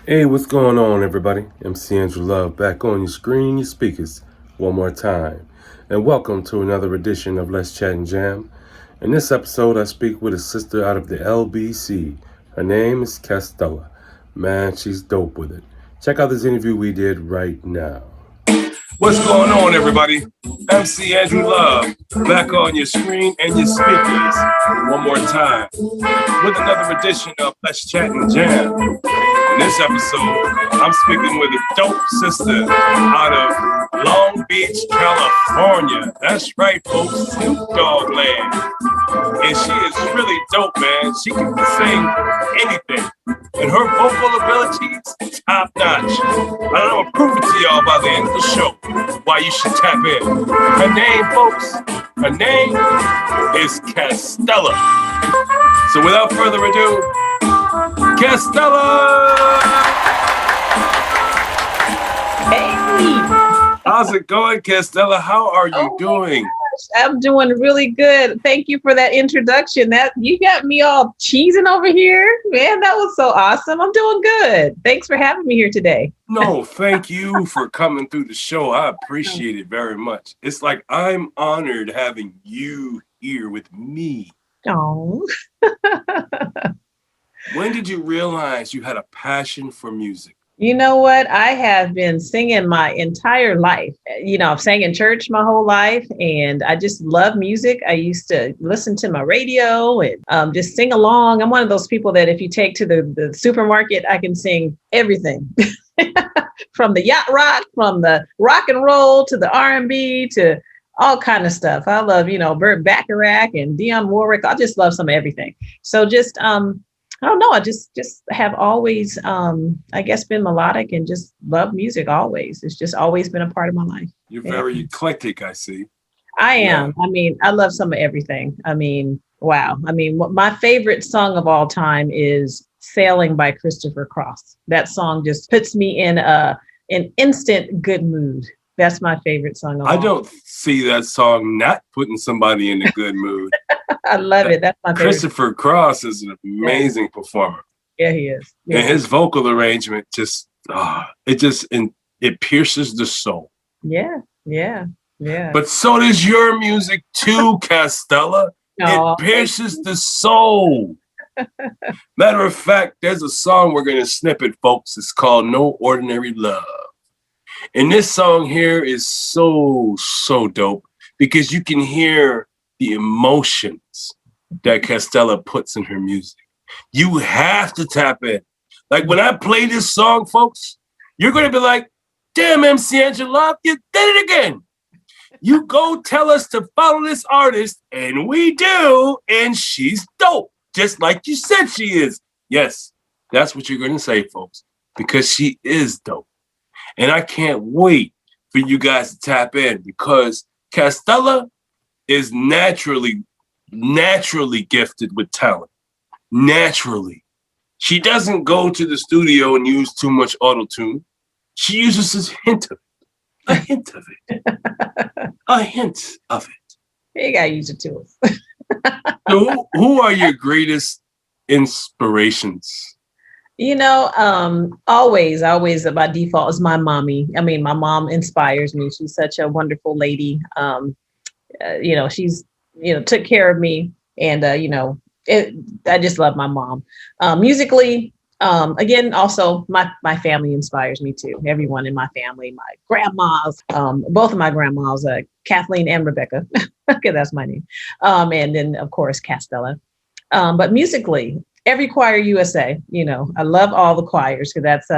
Hey, what's going on, everybody? MC Andrew Love back on your screen and your speakers one more time. And welcome to another edition of Let's Chat and Jam. In this episode, I speak with a sister out of the LBC. Her name is Castella. Man, she's dope with it. Check out this interview we did right now. What's going on, everybody? MC Andrew Love back on your screen and your speakers one more time with another edition of Let's Chat and Jam. In this episode, I'm speaking with a dope sister out of Long Beach, California. That's right, folks, Snoop Dogg land. And she is really dope, man. She can sing anything. And her vocal abilities, top notch. And I'm gonna prove it to y'all by the end of the show why you should tap in. Her name, folks, her name is Castella. So without further ado, Castella! Hey! How's it going, Castella? How are you doing? I'm doing really good. Thank you for that introduction. That you got me all cheesing over here. Man, that was so awesome. I'm doing good. Thanks for having me here today. No, thank you for coming through the show. I appreciate it very much. It's like I'm honored having you here with me. Oh. When did you realize you had a passion for music? You know what? I have been singing my entire life. You know, I've sang in church my whole life, and I just love music. I used to listen to my radio and just sing along. I'm one of those people that if you take to the supermarket, I can sing everything. From the yacht rock, from the rock and roll to the R&B to all kind of stuff. I love, Burt Bacharach and Dionne Warwick. I just love some of everything. So just I don't know. I just have always, I guess, been melodic and just love music always. It's just always been a part of my life. You're very eclectic, I see. I am. Yeah. I mean, I love some of everything. I mean, wow. I mean, my favorite song of all time is Sailing by Christopher Cross. That song just puts me in an instant good mood. That's my favorite song. I don't see that song not putting somebody in a good mood. I love it. That's my favorite. Christopher Cross is an amazing performer. Yeah, he is. Yeah. And his vocal arrangement it pierces the soul. Yeah. But so does your music too, Castella. Oh, it pierces the soul. Matter of fact, there's a song we're going to snippet, folks. It's called No Ordinary Love. And this song here is so dope because you can hear the emotions that Castella puts in her music. You have to tap in. Like when I play this song, folks, you're going to be like, damn, MC Angela, you did it again. You go tell us to follow this artist, and we do, and she's dope, just like you said she is. Yes, that's what you're going to say, folks, because she is dope. And I can't wait for you guys to tap in because Castella is naturally gifted with talent. Naturally. She doesn't go to the studio and use too much auto-tune. She uses a hint of it. A hint of it. A hint of it. You gotta use the tools. So who are your greatest inspirations? Always by default is my mommy. I mean, my mom inspires me. She's such a wonderful lady. She's, took care of me and, I just love my mom. Musically, again, also my family inspires me too. Everyone in my family, my grandmas, both of my grandmas, Kathleen and Rebecca. Okay, that's my name. And then of course, Castella. But musically, every choir USA, I love all the choirs because that's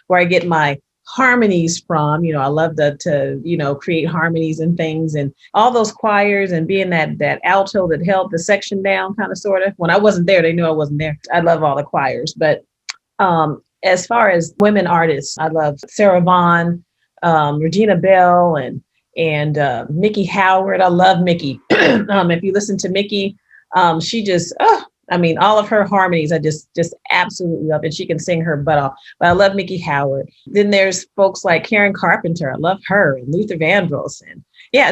where I get my harmonies from. I love to create harmonies and things and all those choirs and being that alto that held the section down kind of sort of. When I wasn't there, they knew I wasn't there. I love all the choirs. But as far as women artists, I love Sarah Vaughan, Regina Bell and Mickey Howard. I love Mickey. If you listen to Mickey, she just, all of her harmonies, I just absolutely love it. She can sing her butt off, but I love Mickey Howard. Then there's folks like Karen Carpenter. I love her, and Luther Vandross, and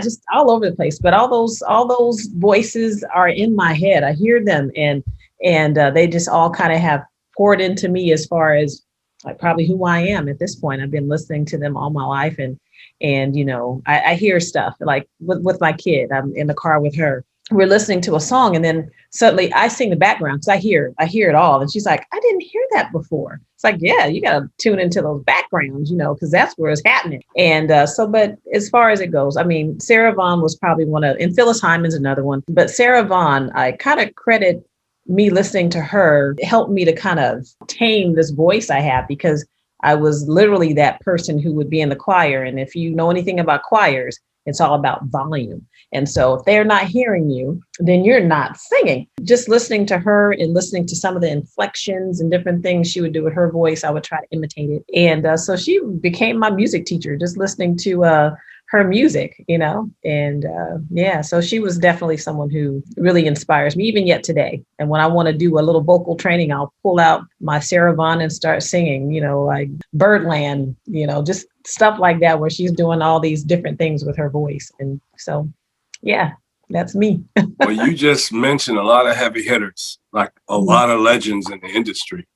just all over the place. But all those voices are in my head. I hear them, and they just all kind of have poured into me as far as like probably who I am at this point. I've been listening to them all my life, and I hear stuff like with my kid. I'm in the car with her. We're listening to a song, and then suddenly I sing the background because I hear it all. And she's like, I didn't hear that before. It's like, yeah, you got to tune into those backgrounds, because that's where it's happening. And but as far as it goes, I mean, Sarah Vaughan was probably one of, and Phyllis Hyman's another one. But Sarah Vaughan, I kind of credit me listening to her, helped me to kind of tame this voice I have, because I was literally that person who would be in the choir. And if you know anything about choirs, it's all about volume. And so if they're not hearing you, then you're not singing. Just listening to her and listening to some of the inflections and different things she would do with her voice, I would try to imitate it. And so she became my music teacher, just listening to her music, and so she was definitely someone who really inspires me even yet today. And when I want to do a little vocal training, I'll pull out my Sarah Vaughan and start singing, like Birdland, just stuff like that, where she's doing all these different things with her voice. And so, yeah, that's me. Well, you just mentioned a lot of heavy hitters, like a lot of legends in the industry.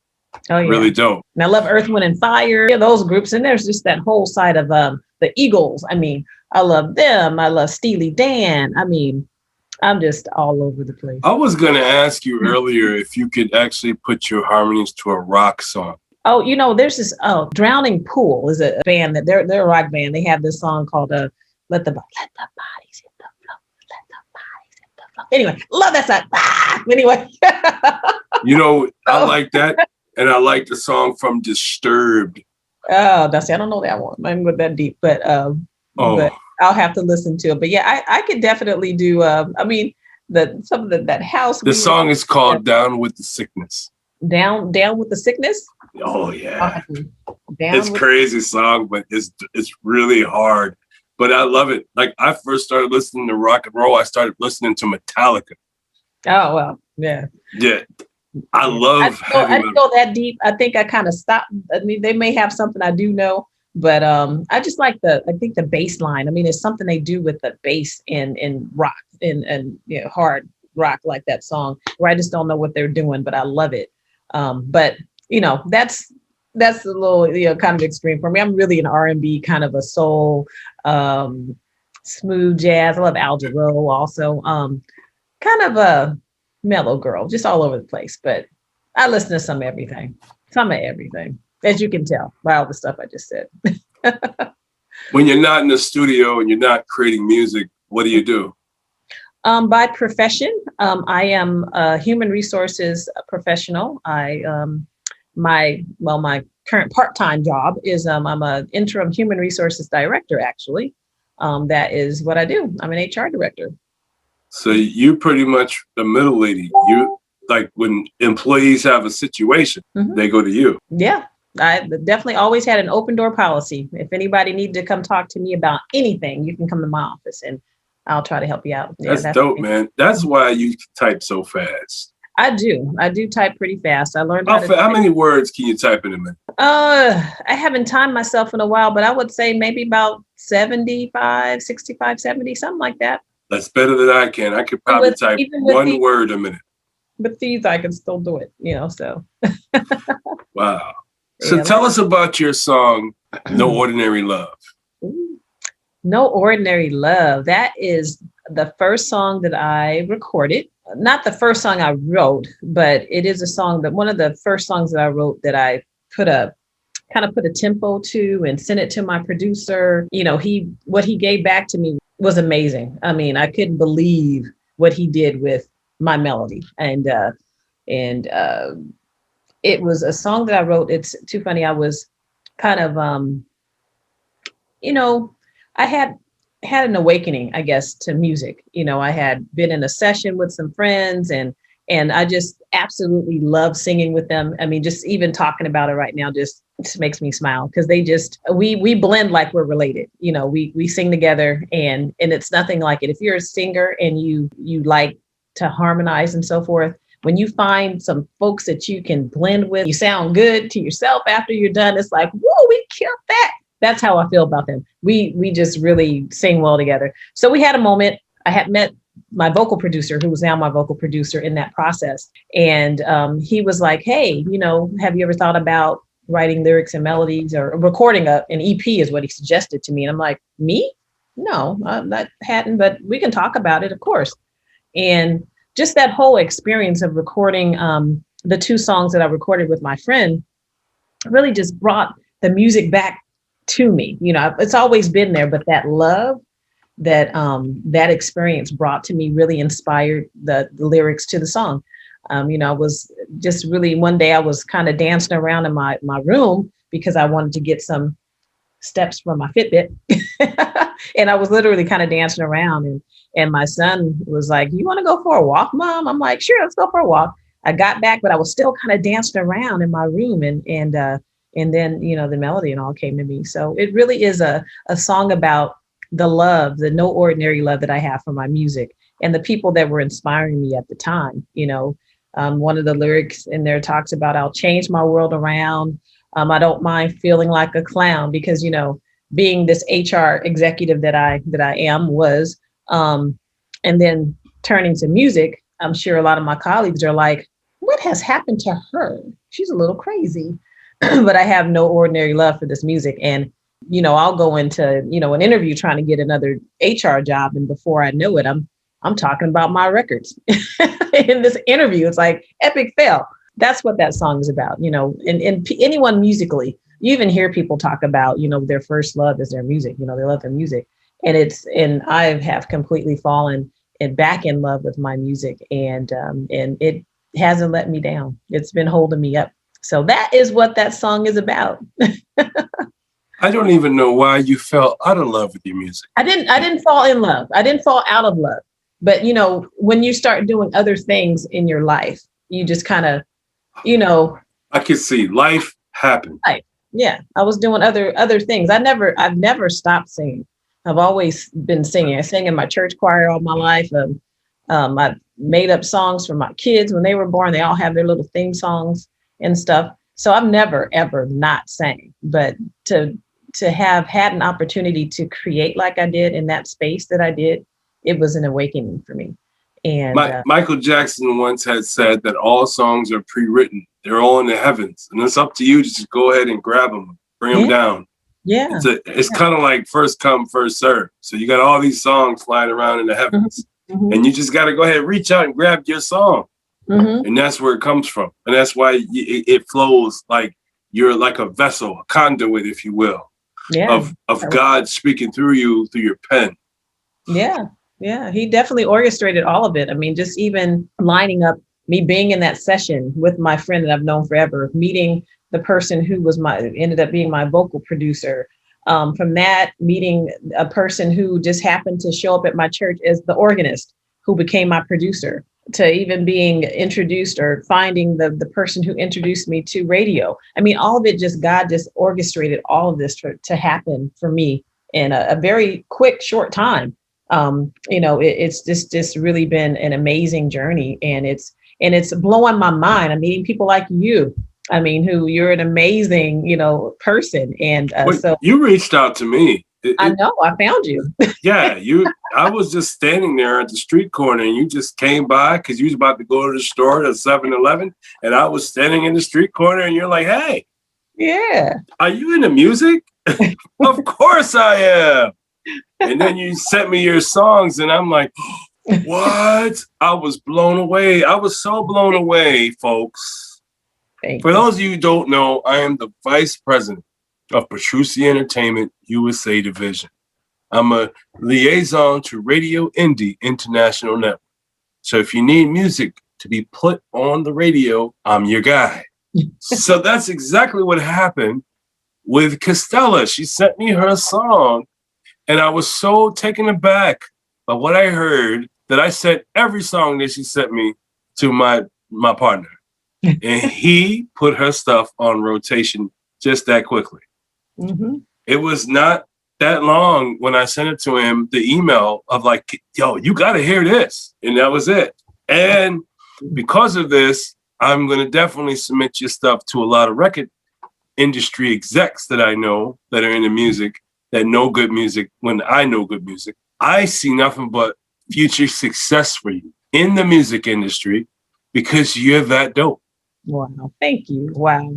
Oh, yeah. Really dope. And I love Earth, Wind and Fire, those groups. And there's just that whole side of the Eagles. I mean, I love them. I love Steely Dan. I mean, I'm just all over the place. I was going to ask you earlier if you could actually put your harmonies to a rock song. Oh, there's this Drowning Pool is a band that they're a rock band. They have this song called Let the Bodies Hit the Floor. Let the Bodies Hit the Floor. Anyway, love that song. Anyway. I like that. And I like the song from Disturbed. Oh, I don't know that one. I'm not that deep, but but I'll have to listen to it. But yeah, I could definitely do. Some of that house. The song is called "Down with the Sickness." Down with the sickness. Oh yeah, it's crazy song, but it's really hard. But I love it. Like I first started listening to rock and roll, I started listening to Metallica. Oh well, yeah. Yeah. I love I didn't go that deep. I think I kind of stopped. I mean, they may have something I do know, but I just like the bass line. I mean, it's something they do with the bass in rock and hard rock, like that song, where I just don't know what they're doing, but I love it. But that's a little kind of extreme for me. I'm really an R&B kind of a soul, smooth jazz. I love Al Jarreau also. Kind of a mellow girl, just all over the place. But I listen to some of everything, as you can tell by all the stuff I just said. When you're not in the studio and you're not creating music, what do you do? By profession, I am a human resources professional. My current part-time job is I'm an interim human resources director, actually. That is what I do. I'm an HR director. So you pretty much the middle lady. You like when employees have a situation, they go to you. Yeah, I definitely always had an open door policy. If anybody needed to come talk to me about anything, you can come to my office and I'll try to help you out. Yeah, that's dope, man. That's why you type so fast. I do type pretty fast. I learned how many words can you type in a minute? I haven't timed myself in a while, but I would say maybe about 65, 70, something like that. That's better than I can. I could probably type one word a minute. With these, I can still do it, so. Wow. So tell us about your song, No Ordinary Love. No Ordinary Love. That is the first song that I recorded. Not the first song I wrote, but it is a song one of the first songs that I wrote that I put a tempo to and sent it to my producer. What he gave back to me was amazing. I mean, I couldn't believe what he did with my melody. And it was a song that I wrote. It's too funny. I was kind of, I had an awakening, I guess, to music. I had been in a session with some friends and I just absolutely love singing with them. I mean, just even talking about it right now just makes me smile because we blend like we're related. We sing together and it's nothing like it. If you're a singer and you like to harmonize and so forth, when you find some folks that you can blend with, you sound good to yourself after you're done. It's like, whoa, we killed that. That's how I feel about them. We just really sing well together. So we had a moment. I had met my vocal producer, who was now my vocal producer in that process. And he was like, hey, have you ever thought about writing lyrics and melodies or recording an EP is what he suggested to me. And I'm like, me? No, that hadn't, but we can talk about it, of course. And just that whole experience of recording the 2 songs that I recorded with my friend really just brought the music back to me. You know, it's always been there, but that love that that experience brought to me really inspired the lyrics to the song. You know, I was just really, one day I was kind of dancing around in my room because I wanted to get some steps from my Fitbit. And I was literally kind of dancing around, and my son was like, "You want to go for a walk, Mom?" I'm like, "Sure, let's go for a walk." I got back, but I was still kind of dancing around in my room, and then, you know, the melody and all came to me. So it really is a song about the love, the no ordinary love that I have for my music and the people that were inspiring me at the time. You know, one of the lyrics in there talks about, "I'll change my world around. I don't mind feeling like a clown," because, you know, being this HR executive that I was, and then turning to music, I'm sure a lot of my colleagues are like, "What has happened to her? She's a little crazy." But I have no ordinary love for this music. And, you know, I'll go into, you know, an interview trying to get another HR job. And before I know it, I'm talking about my records in this interview. It's like epic fail. That's what that song is about, you know, and anyone musically, you even hear people talk about, you know, their first love is their music, you know, they love their music. And I have completely fallen back in love with my music, and it hasn't let me down. It's been holding me up. So that is what that song is about. I don't even know why you fell out of love with your music. I didn't fall in love. I didn't fall out of love. But, you know, when you start doing other things in your life, you just kind of, you know. I can see life happen. Right. Yeah. I was doing other things. I've never stopped singing. I've always been singing. I sang in my church choir all my life. I made up songs for my kids when they were born. They all have their little theme songs and stuff. So I've never, ever not sang. But to have had an opportunity to create like I did in that space that I did, it was an awakening for me. And Michael Jackson once had said that all songs are pre-written. They're all in the heavens. And it's up to you to just go ahead and grab them, bring them down. Yeah. It's kind of like first come, first serve. So you got all these songs flying around in the heavens. Mm-hmm. And you just got to go ahead and reach out and grab your song. Mm-hmm. And that's where it comes from. And that's why it flows like you're like a vessel, a conduit, if you will, of God speaking through you, through your pen. Yeah. Yeah. He definitely orchestrated all of it. I mean, just even lining up me being in that session with my friend that I've known forever, meeting the person who was ended up being my vocal producer. From that, meeting a person who just happened to show up at my church as the organist who became my producer, to even being introduced or finding the person who introduced me to radio. I mean, all of it, just God just orchestrated all of this to happen for me in a very quick, short time. You know, it's just really been an amazing journey, and it's blowing my mind. I'm meeting people like you. I mean, who you're an amazing, you know, person. And so you reached out to me. I know, I found you. Yeah, I was just standing there at the street corner, and you just came by because you was about to go to the store at 7-Eleven, and I was standing in the street corner, and you're like, "Hey, yeah, are you into music?" Of course I am. And then you sent me your songs, and I'm like, what? I was blown away. I was so blown away, folks. For those of you who don't know, I am the vice president of Petrucci Entertainment USA Division. I'm a liaison to Radio Indie International Network. So if you need music to be put on the radio, I'm your guy. So that's exactly what happened with Castella. She sent me her song, and I was so taken aback by what I heard that I sent every song that she sent me to my partner. And he put her stuff on rotation just that quickly. Mm-hmm. It was not that long when I sent it to him, the email of like, yo, you got to hear this. And that was it. And because of this, I'm going to definitely submit your stuff to a lot of record industry execs that I know that are into music, that know good music. When I know good music, I see nothing but future success for you in the music industry because you're that dope. Wow. Thank you. Wow.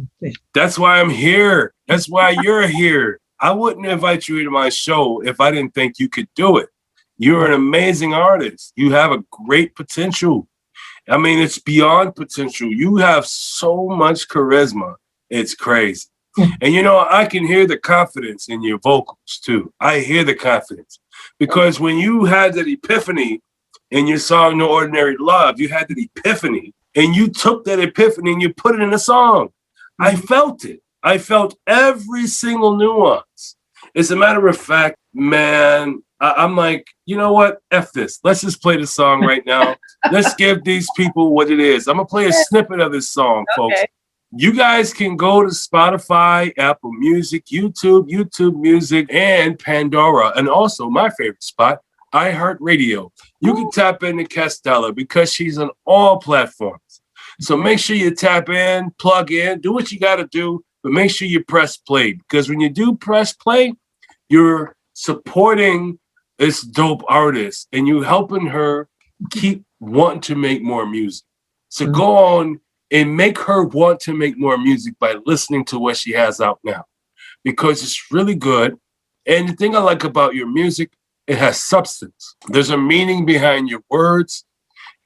That's why I'm here. That's why you're here. I wouldn't invite you to my show if I didn't think you could do it. You're an amazing artist. You have a great potential. I mean, it's beyond potential. You have so much charisma. It's crazy. And you know, I can hear the confidence in your vocals too. I hear the confidence because when you had that epiphany in your song, No Ordinary Love, you had that epiphany and you took that epiphany and you put it in a song. I felt it. I felt every single nuance. As a matter of fact, man, I'm like, you know what? F this. Let's just play the song right now. Let's give these people what it is. I'm going to play a snippet of this song, folks. You guys can go to Spotify, Apple Music, YouTube Music, and Pandora. And also my favorite spot, iHeartRadio. You can tap into Castella because she's on all platforms. So make sure you tap in, plug in, do what you got to do, but make sure you press play. Because when you do press play, you're supporting this dope artist and you helping her keep wanting to make more music. So go on and make her want to make more music by listening to what she has out now, because it's really good. And the thing I like about your music, it has substance. There's a meaning behind your words.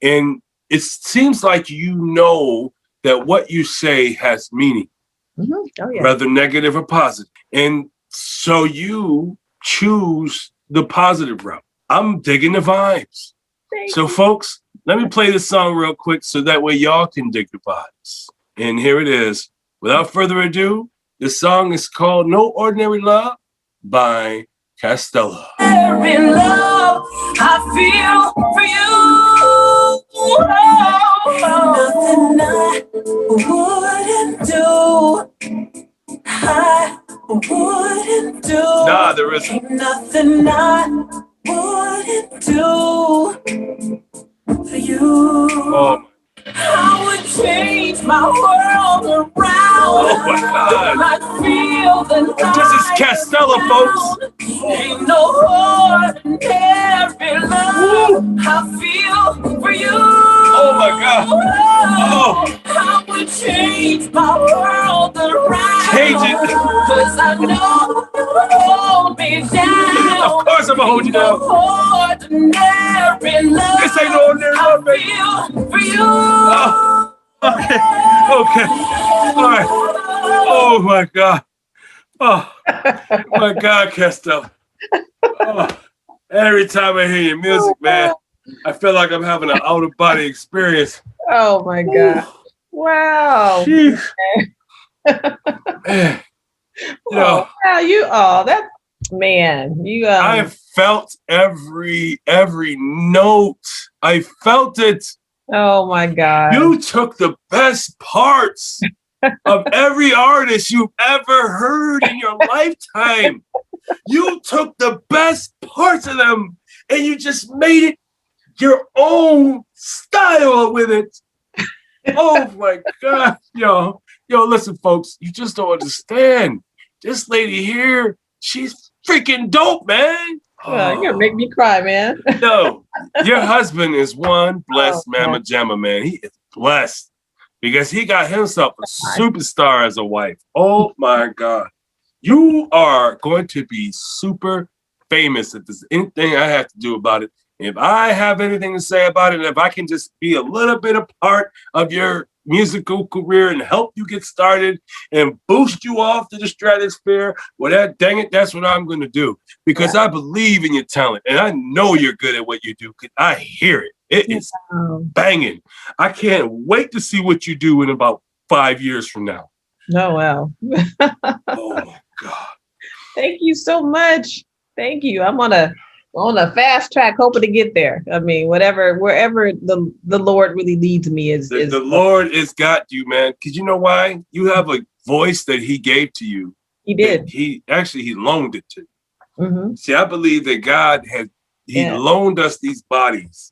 And it seems like you know that what you say has meaning, whether negative or positive. And so you choose the positive route. I'm digging the vibes. So folks, let me play this song real quick so that way y'all can dig the vibes. And here it is. Without further ado, the song is called No Ordinary Love by Castella. Ordinary love, I feel for you. Nothing I wouldn't do. Nah, there isn't. Nothing I wouldn't do for you. Oh. I would change my world around. Oh my God. I feel the night. This is Castella, folks. Ain't no ordinary love. I feel for you. Oh my God. Oh. I would change my world around. Change it. 'Cause I know you hold me down. Of course I'm gonna hold you down. Ordinary love. This ain't no ordinary love, baby. I feel for you. Oh. Okay. Okay. All right. Oh my God. Oh my God, Castella. Oh. Every time I hear your music, man, I feel like I'm having an out-of-body experience. Oh my God. Wow. Jeez. Man. You know, wow, that man, you I felt every note. I felt it. oh my God. You took the best parts of every artist you've ever heard in your lifetime. You took the best parts of them and you just made it your own style with it. Oh my God. Yo, listen, folks, you just don't understand. This lady here, she's freaking dope, man. You're gonna make me cry, man. No, your husband is one blessed mamma jamma, man. He is blessed because he got himself a superstar as a wife. Oh my God. You are going to be super famous if there's anything I have to do about it. If I have anything to say about it, if I can just be a little bit a part of your musical career and help you get started and boost you off to the stratosphere, well, dang it, that's what I'm going to do because I believe in your talent and I know you're good at what you do because I hear it. It is banging. I can't wait to see what you do in about 5 years from now. Oh, wow. Oh, my God. Thank you so much. Thank you. I'm on a fast track, hoping to get there. I mean, wherever the Lord really leads me is the Lord has got you, man. Because you know why? You have a voice that He gave to you. He did. He loaned it to you. Mm-hmm. See, I believe that God has loaned us these bodies,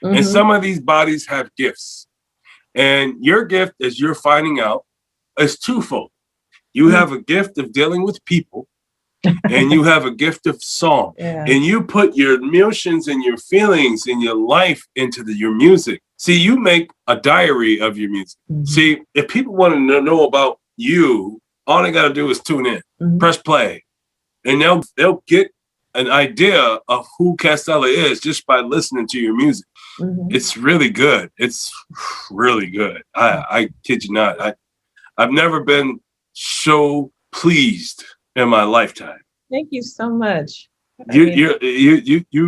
and some of these bodies have gifts. And your gift, as you're finding out, is twofold. You have a gift of dealing with people. And you have a gift of song, and you put your emotions and your feelings and your life into your music. See, you make a diary of your music. Mhm. See, if people want to know about you, all they got to do is tune in, press play, and they'll get an idea of who Castella is just by listening to your music. It's really good. It's really good. I kid you not. I've never been so pleased in my lifetime. Thank you so much. You're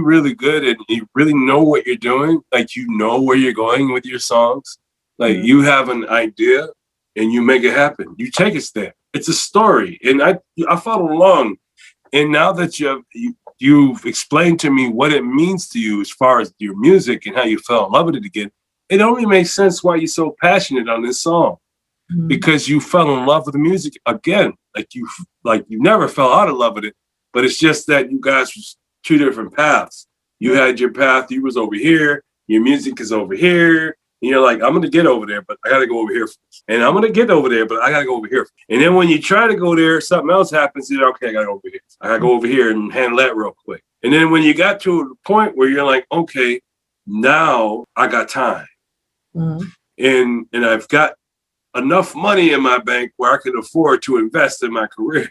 really good, and you really know what you're doing. Like, you know where you're going with your songs. Like, you have an idea and you make it happen. You take us there. It's a story, and I follow along. And now that you've explained to me what it means to you as far as your music and how you fell in love with it again, it only makes sense why you're so passionate on this song, because you fell in love with the music again. Like you never fell out of love with it, but it's just that you guys was two different paths. You had your path, you was over here, your music is over here. And you're like, I'm going to get over there, but I got to go over here first. And I'm going to get over there, but I got to go over here first. And then when you try to go there, something else happens. You're like, okay, I got to go over here. I got to go over here and handle that real quick. And then when you got to the point where you're like, okay, now I got time. And I've got enough money in my bank where I can afford to invest in my career.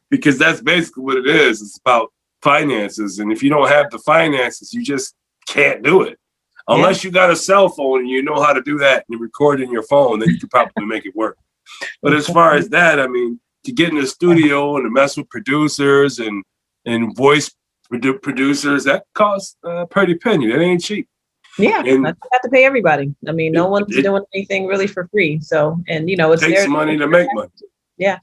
Because that's basically what it is. It's about finances. And if you don't have the finances, you just can't do it. Unless you got a cell phone and you know how to do that and you record in your phone, then you could probably make it work. But as far as that, I mean, to get in the studio and to mess with producers and voice producers, that costs a pretty penny. That ain't cheap. Yeah, and I have to pay everybody. I mean, no one's doing anything really for free. So, and it takes money to make money. Yeah.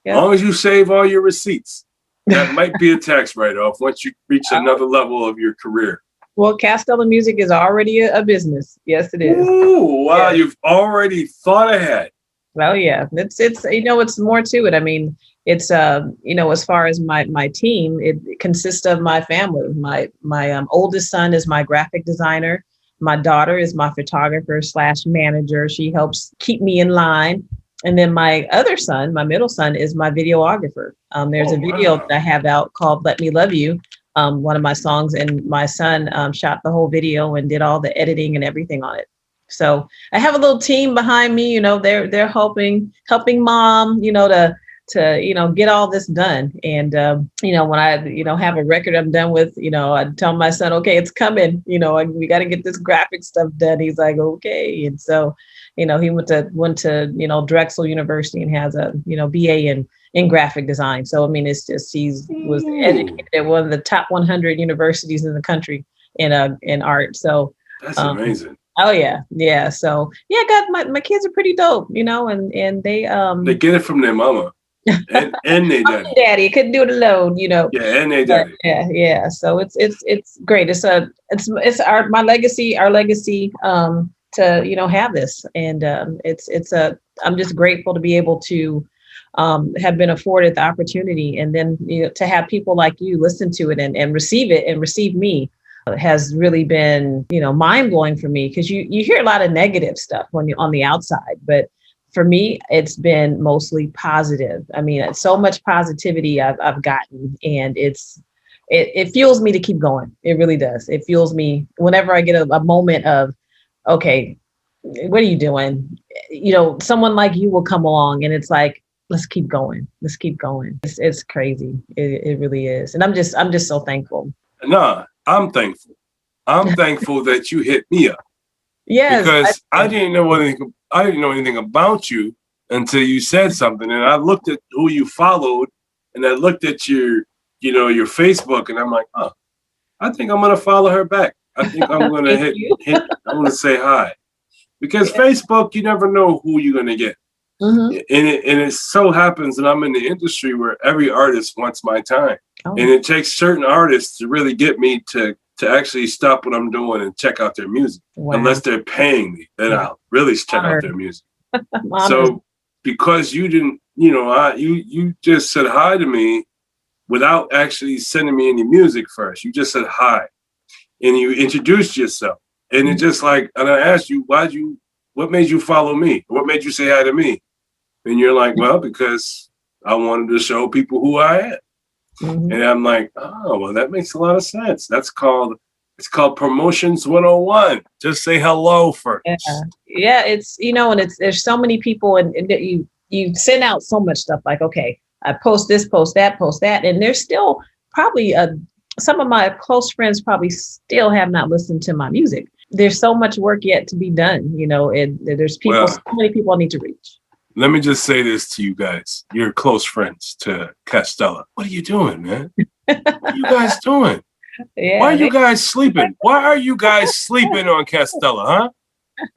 As long as you save all your receipts, that might be a tax write-off once you reach another level of your career. Well, Castella Music is already a business. Yes, it is. Ooh, wow, you've already thought ahead. Well, yeah, it's it's more to it. I mean, it's as far as my team, it consists of my family. My oldest son is my graphic designer. My daughter is my photographer / manager. She helps keep me in line. And then my other son, my middle son, is my videographer. There's a video that I have out called "Let Me Love You." One of my songs, and my son shot the whole video and did all the editing and everything on it. So I have a little team behind me, they're helping mom, to get all this done. And, when I, have a record I'm done with, I tell my son, okay, it's coming, we got to get this graphic stuff done. He's like, okay. And so, he went to Drexel University and has a, BA in graphic design. So, I mean, it's just, was educated at one of the top 100 universities in the country in art. So that's amazing. Oh yeah. Yeah. So yeah, my kids are pretty dope, and they get it from their mama and they daddy. Daddy couldn't do it alone, Yeah, and they daddy. Yeah. So it's great. It's our legacy to have this, and I'm just grateful to be able to have been afforded the opportunity, and then to have people like you listen to it and receive it and receive me has really been mind-blowing for me, because you hear a lot of negative stuff on the outside, but for me it's been mostly positive. I mean, so much positivity I've gotten, and it fuels me to keep going. It really does. It fuels me whenever I get a moment of, okay, what are you doing? Someone like you will come along and it's like, let's keep going. It's crazy. It really is. And I'm just so thankful. Nah, I'm thankful. I'm thankful that you hit me up. Yes. Because I didn't know anything about you until you said something. And I looked at who you followed, and I looked at your Facebook, and I'm like, oh, I think I'm gonna follow her back. I think I'm gonna I'm gonna say hi. Because Facebook, you never know who you're gonna get. Mm-hmm. And it so happens that I'm in the industry where every artist wants my time. Oh. And it takes certain artists to really get me to actually stop what I'm doing and check out their music. Wow. Unless they're paying me, then I'll really check out their music. So because you didn't, you just said hi to me without actually sending me any music first. You just said hi and you introduced yourself. And it just like, and I asked you, what made you follow me? What made you say hi to me? And you're like, well, because I wanted to show people who I am. Mm-hmm. And I'm like, oh, well, that makes a lot of sense. That's called It's called Promotions 101. Just say hello first. Yeah, it's, and there's so many people, and you send out so much stuff like, okay, I post this, post that, and there's still probably some of my close friends probably still have not listened to my music. There's so much work yet to be done, and there's people, so many people I need to reach. Let me just say this to you guys. You're close friends to Castella. What are you doing, man? What are you guys doing? Yeah, Why are you guys sleeping? Why are you guys sleeping on Castella, huh?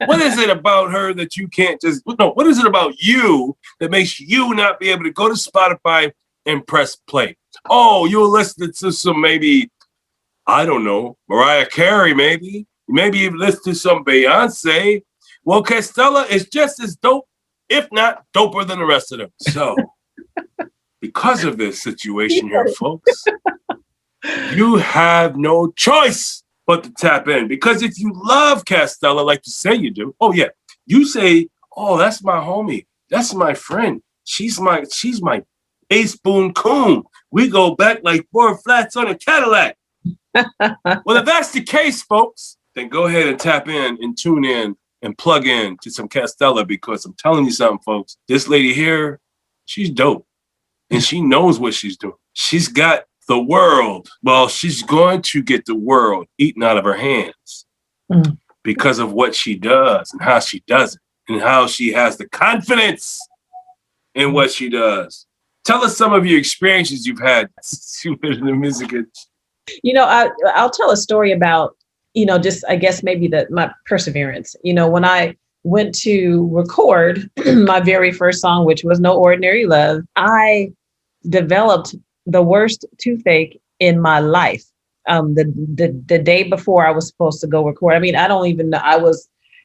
What is it about her that you can't what is it about you that makes you not be able to go to Spotify and press play? Oh, you'll listen to some maybe, I don't know, Mariah Carey maybe. Maybe you listen to some Beyonce. Well, Castella is just as dope, if not doper than the rest of them. So, because of this situation here, folks, you have no choice but to tap in. Because if you love Castella like you say you do, oh yeah, you say, oh, that's my homie, that's my friend, she's my bass boon coon. We go back like 4 flats on a Cadillac. Well, if that's the case, folks, then go ahead and tap in and tune in and plug in to some Castella, because I'm telling you something, folks. This lady here, she's dope. And she knows what she's doing. She's got the world. Well, she's going to get the world eaten out of her hands because of what she does and how she does it and how she has the confidence in what she does. Tell us some of your experiences you've had in the music. I'll tell a story about, just, I guess, maybe my perseverance. When I went to record my very first song, which was No Ordinary Love, I developed the worst toothache in my life. The day before I was supposed to go record. I mean, I don't even know.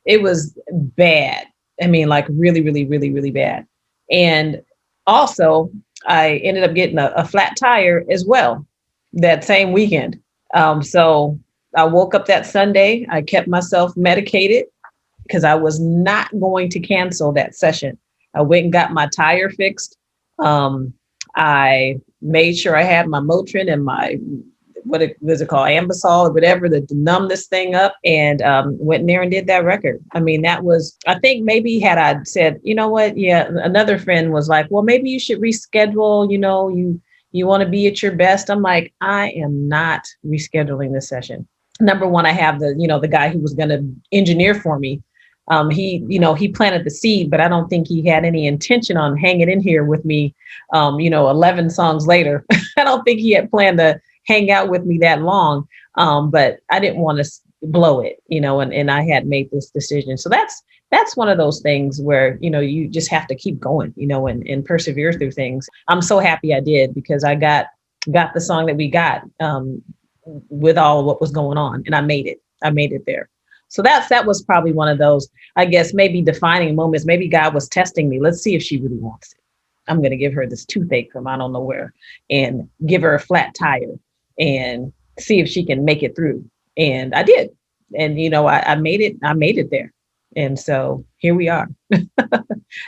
It was bad. I mean, like really, really, really, really bad. And also I ended up getting a flat tire as well that same weekend. So I woke up that Sunday. I kept myself medicated because I was not going to cancel that session. I went and got my tire fixed. I made sure I had my Motrin and my, what was it called, Ambisol or whatever, to numb this thing up, and went in there and did that record. I mean, that was, I think maybe had I said, you know what? Yeah. Another friend was like, well, maybe you should reschedule, you want to be at your best. I'm like, I am not rescheduling this session. Number one, I have the guy who was going to engineer for me. He planted the seed, but I don't think he had any intention on hanging in here with me. 11 songs later, I don't think he had planned to hang out with me that long. But I didn't want to blow it, and I had made this decision. So that's one of those things where, you just have to keep going, and persevere through things. I'm so happy I did, because I got the song that we got with all what was going on, and I made it there. So that was probably one of those, I guess, maybe defining moments. Maybe God was testing me. Let's see if she really wants it. I'm going to give her this toothache from I don't know where, and give her a flat tire and see if she can make it through. And I did. And, I made it there. And so here we are.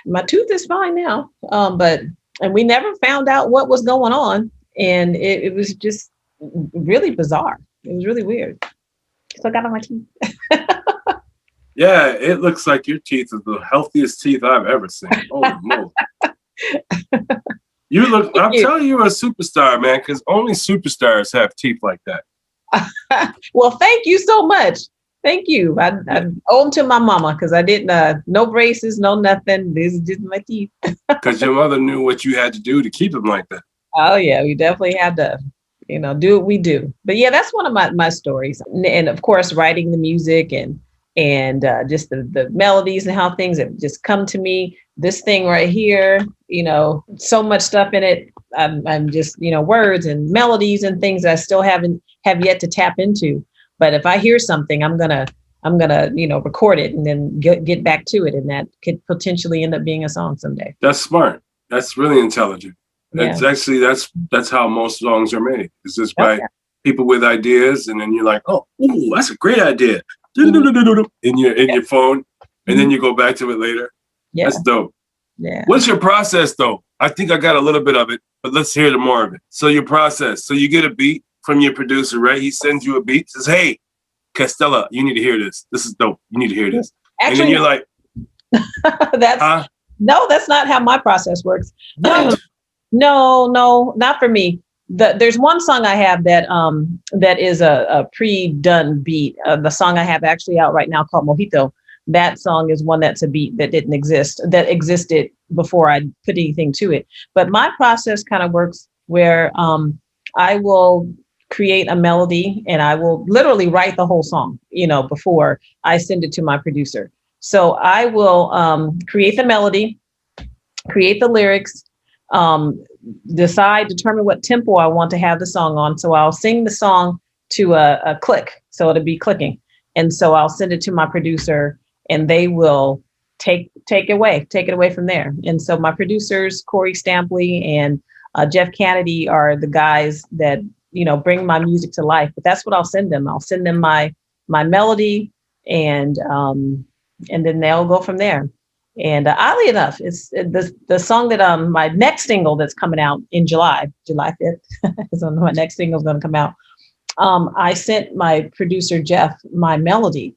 My tooth is fine now. And we never found out what was going on. And it was just really bizarre. It was really weird. So I got on my teeth. Yeah, it looks like your teeth are the healthiest teeth I've ever seen. Holy moly. I'm telling you, you're a superstar, man, because only superstars have teeth like that. Well, thank you so much. Thank you. I owe them to my mama, because I didn't, no braces, no nothing. This is just my teeth. Because your mother knew what you had to do to keep them like that. Oh, yeah, we definitely had to, do what we do. But yeah, that's one of my stories. And of course, writing the music and just the melodies and how things have just come to me. This thing right here, so much stuff in it. I'm just, words and melodies and things that I still have yet to tap into. But if I hear something, I'm gonna record it and then get back to it, and that could potentially end up being a song someday. That's smart. That's really intelligent. Yeah. That's actually that's how most songs are made. It's just by people with ideas, and then you're like, oh, ooh, that's a great idea. In your phone, and then you go back to it later. Yeah. That's dope. Yeah. What's your process though? I think I got a little bit of it, but let's hear more of it. So your process. So you get a beat from your producer, right? He sends you a beat, says, hey, Castella, you need to hear this. This is dope. You need to hear this. Actually, and then you're like, that's no, that's not how my process works. what? No, not for me. There's one song I have that is a pre-done beat. The song I have actually out right now called Mojito. That song is one that's a beat that didn't exist, that existed before I put anything to it. But my process kind of works where I will create a melody and I will literally write the whole song, before I send it to my producer. So I will create the melody, create the lyrics, determine what tempo I want to have the song on. So I'll sing the song to a click. So it'll be clicking. And so I'll send it to my producer and they will take it away from there. And so my producers, Corey Stampley and Jeff Kennedy, are the guys that, bring my music to life. But that's what I'll send them. I'll send them my melody and then they'll go from there. And oddly enough, it's the song that my next single that's coming out in July 5th. So my next single is going to come out. I sent my producer Jeff my melody,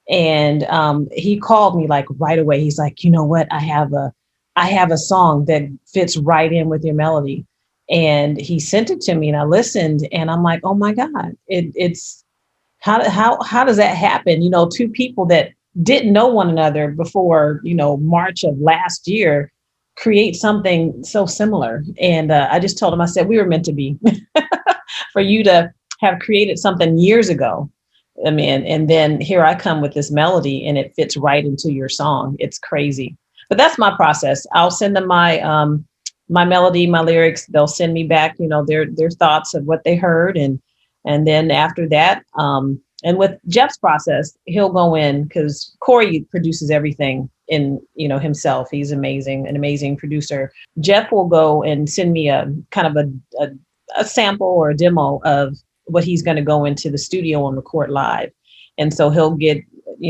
and he called me like right away. He's like, you know what? I have a song that fits right in with your melody, and he sent it to me, and I listened, and I'm like, oh my God, it's how does that happen? Two people that didn't know one another before, March of last year, create something so similar. And I just told him, I said, we were meant to be for you to have created something years ago. I mean, and then here I come with this melody and it fits right into your song. It's crazy. But that's my process. I'll send them my melody, my lyrics. They'll send me back, their thoughts of what they heard. And then after that, and with Jeff's process, he'll go in because Corey produces everything in, himself. He's amazing, an amazing producer. Jeff will go and send me a kind of a sample or a demo of what he's going to go into the studio and record live. And so he'll get,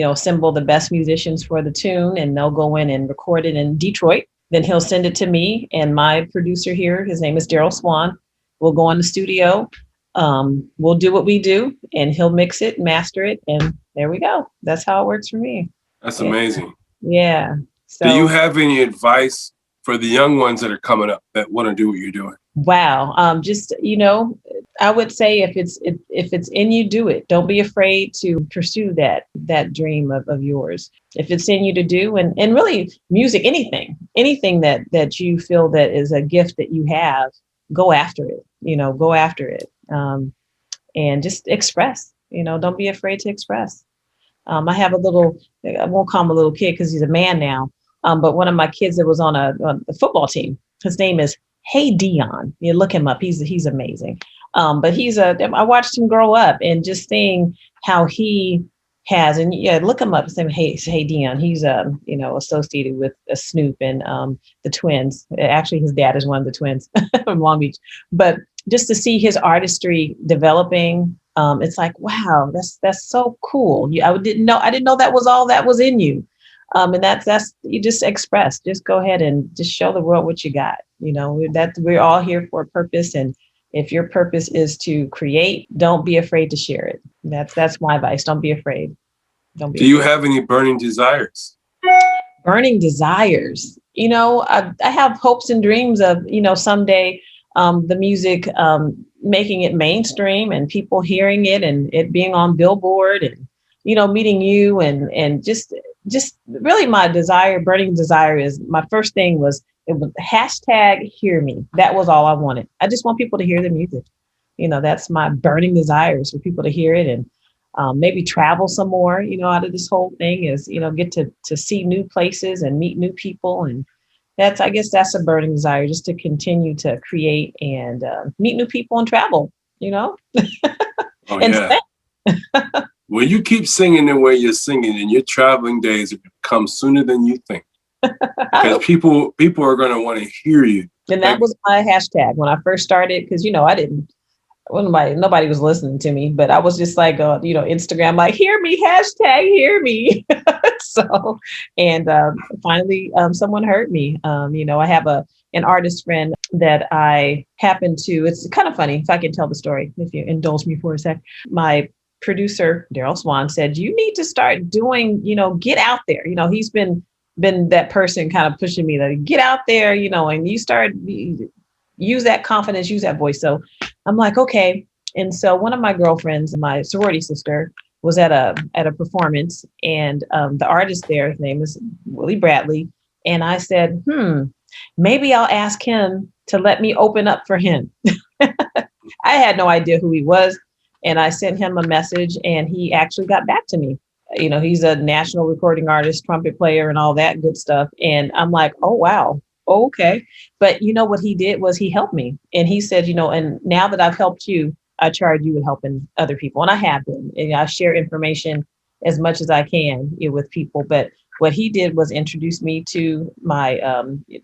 assemble the best musicians for the tune and they'll go in and record it in Detroit. Then he'll send it to me and my producer here, his name is Daryl Swan. We'll go in the studio. We'll do what we do and he'll mix it, master it, and there we go. That's how it works for me. That's amazing. Yeah. So, do you have any advice for the young ones that are coming up that want to do what you're doing? Wow. Just, I would say if it's in you, do it. Don't be afraid to pursue that dream of yours. If it's in you to do, and really music, anything that you feel that is a gift that you have, go after it, go after it. And just express, don't be afraid to express. I have I won't call him a little kid because he's a man now. But one of my kids that was on a football team, his name is Hey Dion. You look him up. He's amazing. But I watched him grow up and just seeing how he has, and look him up. His name Hey Dion. He's associated with Snoop and the twins. Actually, his dad is one of the twins from Long Beach. But just to see his artistry developing, it's like, wow, that's so cool. I didn't know that was all that was in you. And that's you just express. Just go ahead and just show the world what you got. That we're all here for a purpose, and if your purpose is to create, don't be afraid to share it. That's my advice. Don't be afraid. Do you have any burning desires? Burning desires. I have hopes and dreams of, someday the music making it mainstream and people hearing it and it being on Billboard and, meeting you and just really my burning desire is, my first thing was, it was #hear me. That was all I wanted. I just want people to hear the music. That's my burning desires, for people to hear it and maybe travel some more, out of this whole thing is, get to see new places and meet new people. And I guess that's a burning desire, just to continue to create and meet new people and travel, Oh, and yeah. When you keep singing the way you're singing, and your traveling days come sooner than you think. Because people are going to want to hear you. And that was my hashtag when I first started, because, nobody was listening to me, but I was just like, Instagram, like, hear me, #hear me. So, and finally, someone heard me. I have an artist friend that I happen to, it's kind of funny if I can tell the story, if you indulge me for a sec. My producer, Daryl Swan, said, you need to start doing, get out there. He's been that person kind of pushing me, like, get out there, and you start use that confidence, use that voice. So I'm like, okay. And so one of my girlfriends, my sorority sister, was at a performance, and the artist there, his name is Willie Bradley. And I said, maybe I'll ask him to let me open up for him. I had no idea who he was. And I sent him a message, and he actually got back to me. He's a national recording artist, trumpet player, and all that good stuff. And I'm like, oh, wow. Okay. But what he did was he helped me. And he said, and now that I've helped you, I charge you with helping other people. And I have been. And I share information as much as I can with people. But what he did was introduce me to my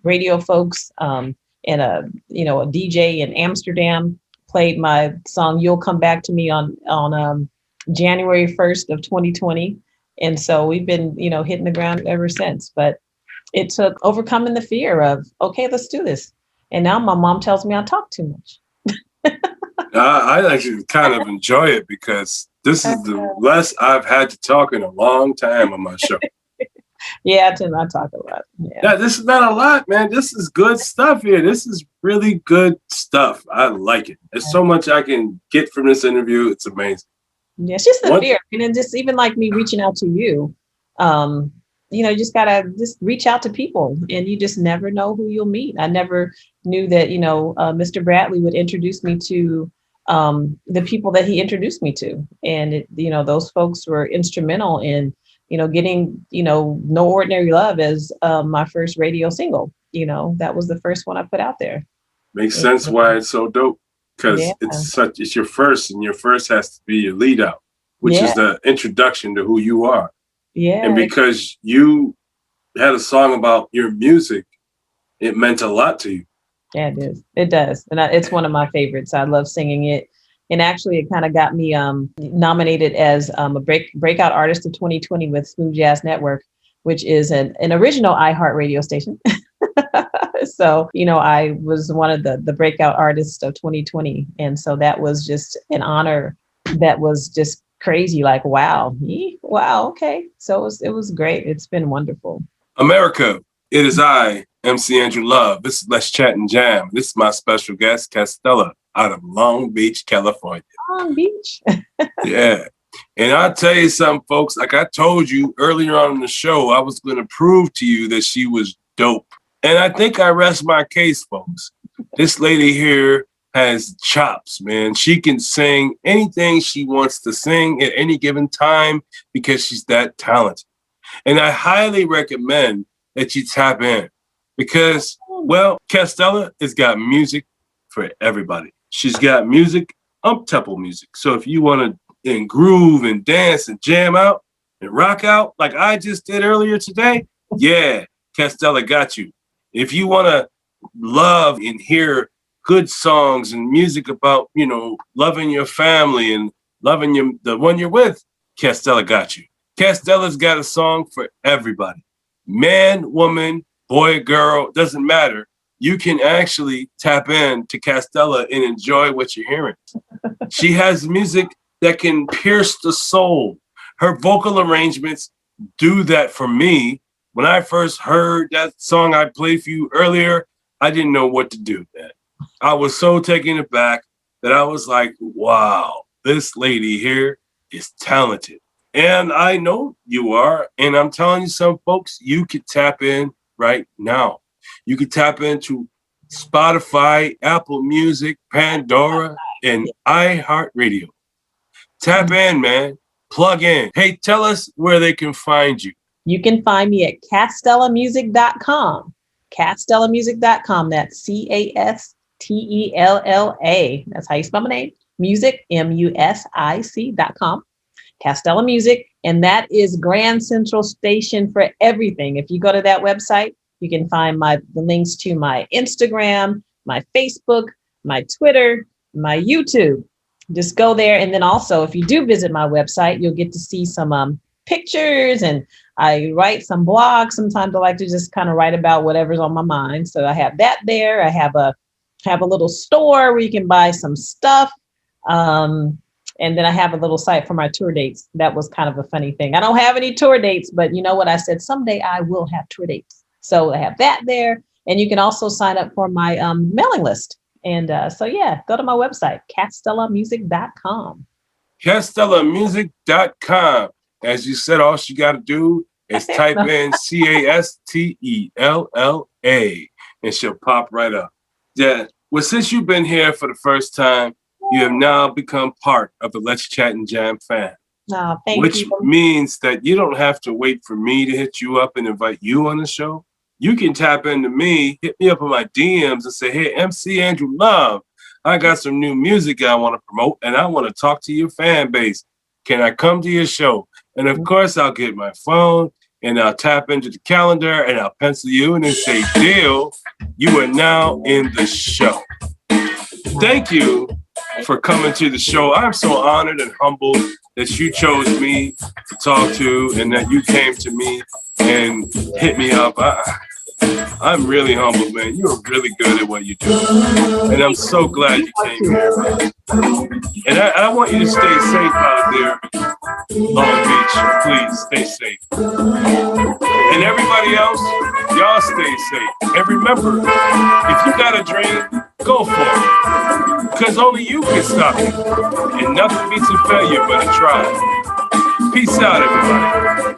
radio folks, and a DJ in Amsterdam played my song "You'll Come Back to Me" on January 1st of 2020. And so we've been, hitting the ground ever since. But it took overcoming the fear of, okay, let's do this. And now my mom tells me I talk too much. I actually kind of enjoy it because this is the less I've had to talk in a long time on my show. Yeah, I tend not talk a lot. Yeah, this is not a lot, man. This is good stuff here. This is really good stuff. I like it. There's so much I can get from this interview. It's amazing. Yeah, it's just the fear. And just even like me reaching out to you, you just gotta just reach out to people, and you just never know who you'll meet. I never knew that, Mr. Bradley would introduce me to the people that he introduced me to. And, those folks were instrumental in, getting, No Ordinary Love as my first radio single. That was the first one I put out there. Makes sense why it's so dope. Because it's your first, and your first has to be your lead out, which is the introduction to who you are. Yeah. And because you had a song about your music, it meant a lot to you. Yeah, it is. It does. And it's one of my favorites. I love singing it. And actually, it kind of got me nominated as a breakout artist of 2020 with Smooth Jazz Network, which is an original iHeartRadio station. So, I was one of the breakout artists of 2020. And so that was just an honor that was just crazy. Like, wow. Okay. So it was great. It's been wonderful. America, it is I, MC Andrew Love. This is Let's Chat and Jam. This is my special guest, Castella, out of Long Beach, California. Long Beach. Yeah. And I'll tell you something, folks. Like I told you earlier on in the show, I was going to prove to you that she was dope. And I think I rest my case, folks. This lady here has chops, man. She can sing anything she wants to sing at any given time because she's that talented. And I highly recommend that you tap in because, well, Castella has got music for everybody. She's got music, up-tempo music. So if you want to groove and dance and jam out and rock out like I just did earlier today, yeah, Castella got you. If you want to love and hear good songs and music about, loving your family and loving the one you're with, Castella got you. Castella's got a song for everybody. Man, woman, boy, girl, doesn't matter. You can actually tap in to Castella and enjoy what you're hearing. She has music that can pierce the soul. Her vocal arrangements do that for me. When I first heard that song I played for you earlier, I didn't know what to do, man. I was so taken aback that I was like, wow, this lady here is talented. And I know you are. And I'm telling you some folks, you could tap in right now. You could tap into Spotify, Apple Music, Pandora, and iHeartRadio. Tap in, man. Plug in. Hey, tell us where they can find you. You can find me at castellamusic.com. Castellamusic.com. That's CASTELLA. That's how you spell my name. Music, MUSIC.com. Castella Music. And that is Grand Central Station for everything. If you go to that website, you can find the links to my Instagram, my Facebook, my Twitter, my YouTube. Just go there. And then also, if you do visit my website, you'll get to see some pictures, and I write some blogs. Sometimes I like to just kind of write about whatever's on my mind. So I have that there. I have a little store where you can buy some stuff. And then I have a little site for my tour dates. That was kind of a funny thing. I don't have any tour dates, but you know what? I said someday I will have tour dates. So I have that there. And you can also sign up for my mailing list. And so, yeah, go to my website, castellamusic.com. CastellaMusic.com. As you said, all you got to do is type in Castella, and she'll pop right up. Yeah. Well, since you've been here for the first time, you have now become part of the Let's Chat and Jam fam. Oh, thank which you. means that you don't have to wait for me to hit you up and invite you on the show. You can tap into me, hit me up on my DMs and say, hey, MC Andrew Love, I got some new music I want to promote and I want to talk to your fan base. Can I come to your show? And of course, I'll get my phone and I'll tap into the calendar and I'll pencil you in and say, deal, you are now in the show. Thank you for coming to the show. I'm so honored and humbled that you chose me to talk to and that you came to me and hit me up. I'm really humbled, man. You're really good at what you do. And I'm so glad you came here, man. And I want you to stay safe out there, Long Beach. Please stay safe. And everybody else, y'all stay safe. And remember, if you got a dream, go for it. Because only you can stop it. And nothing beats a failure but a try. Peace out, everybody.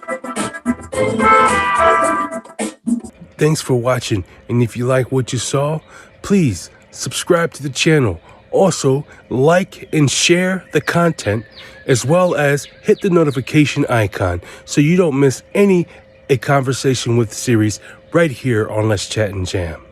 Thanks for watching. And if you like what you saw, please subscribe to the channel. Also, like and share the content, as well as hit the notification icon so you don't miss a Conversation with series right here on Let's Chat and Jam.